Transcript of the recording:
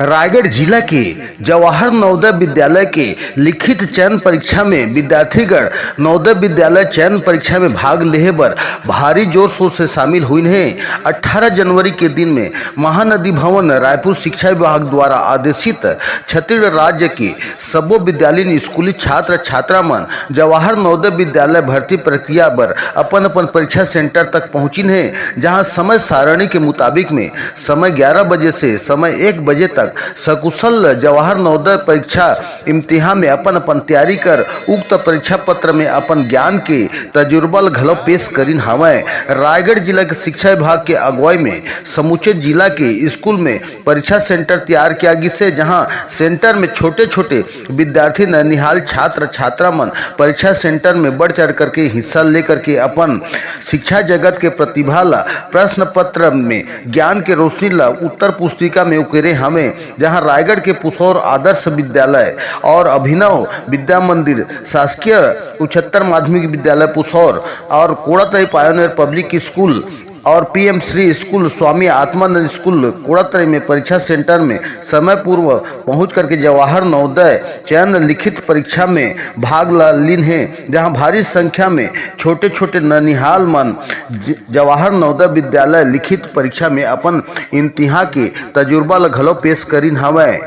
रायगढ़ जिला के जवाहर नवोदय विद्यालय के लिखित चयन परीक्षा में विद्यार्थीगण नवोदय विद्यालय चयन परीक्षा में भाग लेहे बर भारी जोर शोर से शामिल हुई हैं। 18 जनवरी के दिन में महानदी भवन रायपुर शिक्षा विभाग द्वारा आदेशित छत्तीसगढ़ राज्य के सब्बो विद्यालयीन स्कूली छात्र छात्रा मन जवाहर नवोदय विद्यालय भर्ती प्रक्रिया पर अपन अपन परीक्षा सेंटर तक पहुंचिन है, जहां समय सारणी के मुताबिक में समय 11 बजे से समय 1 बजे तक सकुशल जवाहर नवोदय परीक्षा इम्तिहान में अपन अपन तैयारी कर उक्त परीक्षा पत्र में अपन ज्ञान के तजुर्बा घलो पेश करिन हवय। रायगढ़ जिला के शिक्षा विभाग के अगुवाई में समूचे जिला के स्कूल में परीक्षा सेंटर तैयार किया गया, जहां सेंटर में छोटे छोटे विद्यार्थी ननिहाल छात्र छात्रा मन परीक्षा सेंटर में बढ़ चढ़ करके हिस्सा लेकर के अपन शिक्षा जगत के प्रतिभा ला प्रश्न पत्र में ज्ञान के रोशनी ला उत्तर पुस्तिका में उकेरे हमें, जहां रायगढ़ के पुसौर आदर्श विद्यालय और अभिनव विद्या मंदिर शासकीय उच्चतर माध्यमिक विद्यालय पुसौर और कोड़ातई पायोनियर पब्लिक स्कूल और PM Shri school Swami Atmanand school कोड़ातई में परीक्षा सेंटर में समय पूर्व पहुंच करके जवाहर नवोदय चयन लिखित परीक्षा में भाग लीन है, जहां भारी संख्या में छोटे छोटे ननिहाल मन जवाहर नवोदय विद्यालय लिखित परीक्षा में अपन इम्तिहान के तजुर्बा घलो पेश करिन हवय।